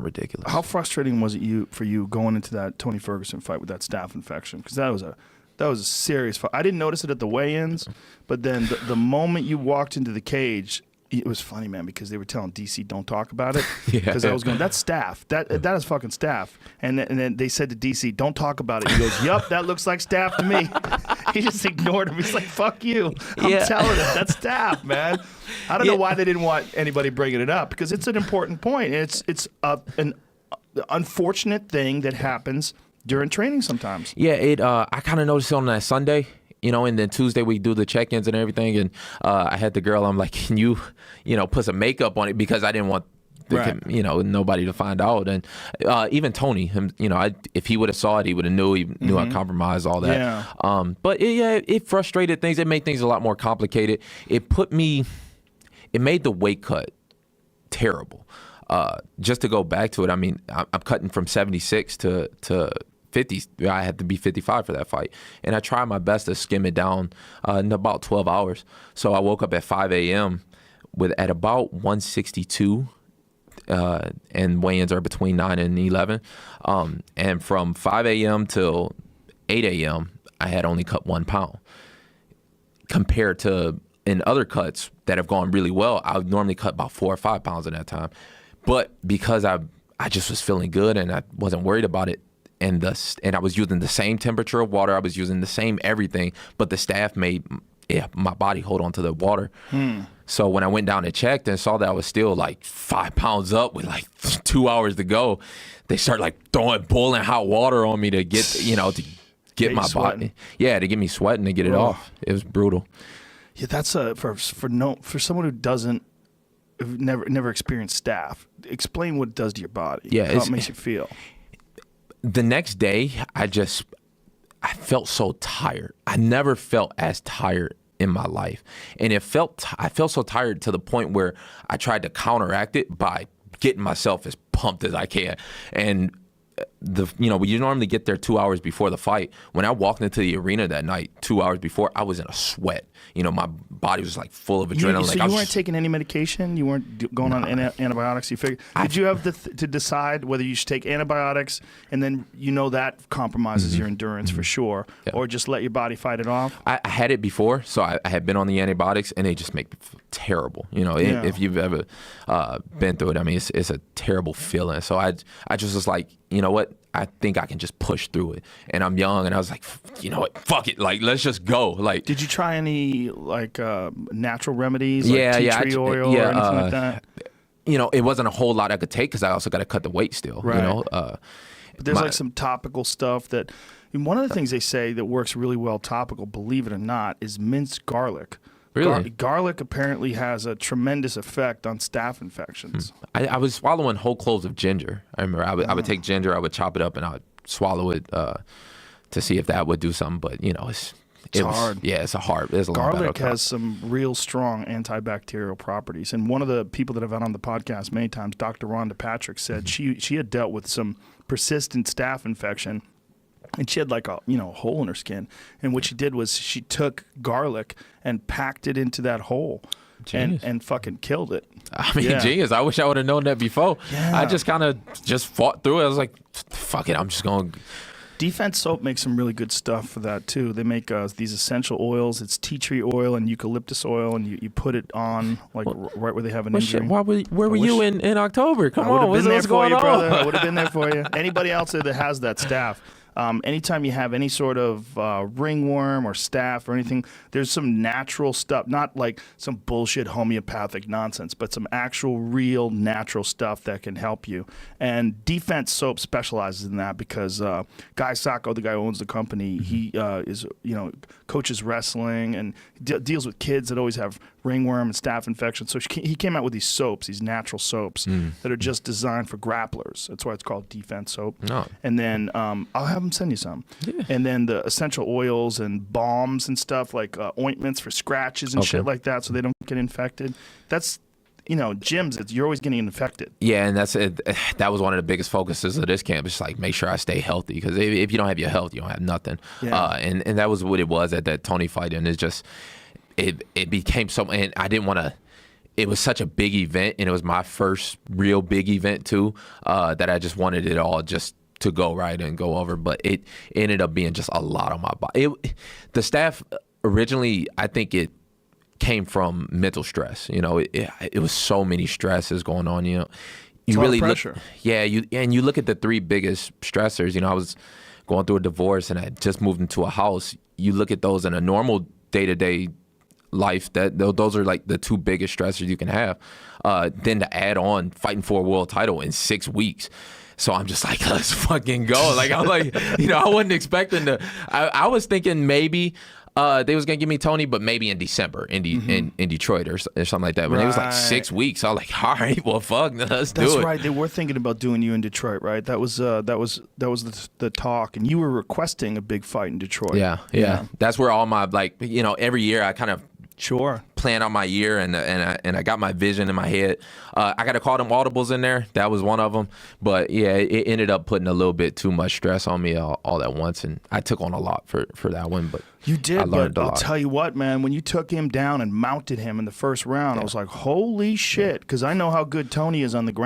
ridiculous. How frustrating was it for you going into that Tony Ferguson fight with that staph infection? Because that was a serious fight. I didn't notice it at the weigh-ins, but then the moment you walked into the cage, it was funny, man, because they were telling DC don't talk about it. Because I was going, that's staph. That is fucking staph. And then they said to DC, don't talk about it. He goes, yup, that looks like staph to me. He just ignored him. He's like, fuck you. I'm telling him that's staph, man. I don't know why they didn't want anybody bringing it up, because it's an important point. It's an unfortunate thing that happens during training sometimes. Yeah, I kind of noticed it on that Sunday. And then Tuesday we do the check-ins and everything, and I had the girl. I'm like, can you, put some makeup on it, because I didn't want, nobody to find out. And even Tony, him, if he would have saw it, he would have knew. He knew I compromised all that. Yeah. But it frustrated things. It made things a lot more complicated. It made the weight cut terrible. Just to go back to it, I mean, I'm cutting from 76 to 50. I had to be 55 for that fight, and I tried my best to skim it down in about 12 hours. So I woke up at 5 a.m. at about 162, and weigh-ins are between 9 and 11. And from 5 a.m. till 8 a.m., I had only cut 1 pound. Compared to in other cuts that have gone really well, I would normally cut about 4 or 5 pounds in that time. But because I just was feeling good and I wasn't worried about it, and I was using the same temperature of water, I was using the same everything, but the staph made my body hold on to the water. So when I went down and checked and saw that I was still like 5 pounds up with like 2 hours to go, they started like throwing boiling hot water on me to get to get my body, to get me sweating to get it off. It was brutal. Yeah, that's for someone who never experienced staph. Explain what it does to your body. Yeah, how it makes you feel. The next day, I felt so tired. I never felt as tired in my life. And I felt so tired to the point where I tried to counteract it by getting myself as pumped as I can. And you normally get there 2 hours before the fight. When I walked into the arena that night, 2 hours before, I was in a sweat. My body was like full of adrenaline. So you weren't taking any medication? You weren't going on antibiotics? You figured? Did you have to decide whether you should take antibiotics, and then that compromises your endurance for sure, or just let your body fight it off? I had it before, so I had been on the antibiotics, and they just make me feel terrible. If you've ever been through it, I mean, it's a terrible feeling. So I just was like, you know what? I think I can just push through it. And I'm young, and I was like, you know what? Fuck it. Like, let's just go. Like, did you try any natural remedies, like tea tree oil or anything like that? It wasn't a whole lot I could take, because I also got to cut the weight still. Right. But there's some topical stuff that. One of the things they say that works really well topical, believe it or not, is minced garlic. Really? Garlic apparently has a tremendous effect on staph infections. I was swallowing whole cloves of ginger. I remember I would take ginger, I would chop it up, and I would swallow it to see if that would do something. But it's hard. Yeah, it's hard. There's a Garlic has some real strong antibacterial properties. And one of the people that I've had on the podcast many times, Dr. Rhonda Patrick, said she had dealt with some persistent staph infection. And she had like a hole in her skin, and what she did was she took garlic and packed it into that hole, and fucking killed it. I mean, genius. I wish I would have known that before. Yeah. I just kind of fought through it. I was like, fuck it, I'm just going. Defense Soap makes some really good stuff for that too. They make these essential oils. It's tea tree oil and eucalyptus oil, and you put it on right where they have an injury. Where were you in October? Come on, what's going on? Brother. I would have been there for you. Anybody else there that has that staph. Anytime you have any sort of ringworm or staph or anything, there's some natural stuff, not like some bullshit homeopathic nonsense, but some actual real natural stuff that can help you. And Defense Soap specializes in that because Guy Sacco, the guy who owns the company, he is coaches wrestling and deals with kids that always have ringworm and staph infection. So he came out with these soaps, these natural soaps that are just designed for grapplers. That's why it's called Defense Soap. Oh. And then I'll have them send you some. Yeah. And then the essential oils and balms and stuff like ointments for scratches and shit like that so they don't get infected. That's, gyms, you're always getting infected. Yeah, and that's it. That was one of the biggest focuses of this camp. It's like, make sure I stay healthy, because if you don't have your health, you don't have nothing. Yeah. And that was what it was at that Tony fight, and it's just, it became so, and I didn't want to, it was such a big event, and it was my first real big event too, that I just wanted it all just to go right and go over. But it ended up being just a lot on my body. The staph originally, I think it came from mental stress. You know, it was so many stresses going on. You know, you really pressure. You look at the three biggest stressors. You know, I was going through a divorce and I just moved into a house. You look at those in a normal day-to-day life, that those are like the two biggest stressors you can have. Then to add on fighting for a world title in 6 weeks. So I'm just like, let's fucking go. Like, I'm like, you know, I wasn't expecting to. I was thinking maybe they was gonna give me Tony, but maybe in December in Detroit or something like that. But it was like 6 weeks. I was like, all right, well, fuck, let's do it. That's right. They were thinking about doing you in Detroit, right? That was the talk, and you were requesting a big fight in Detroit. Yeah. That's where all my, like, you know, every year I kind of plan out my year, and I got my vision in my head. I got to call them audibles in there. That was one of them. But yeah, it ended up putting a little bit too much stress on me all at once, and I took on a lot for that one. But you did. But I'll tell you what, man, when you took him down and mounted him in the first round, I was like, holy shit, because I know how good Tony is on the ground.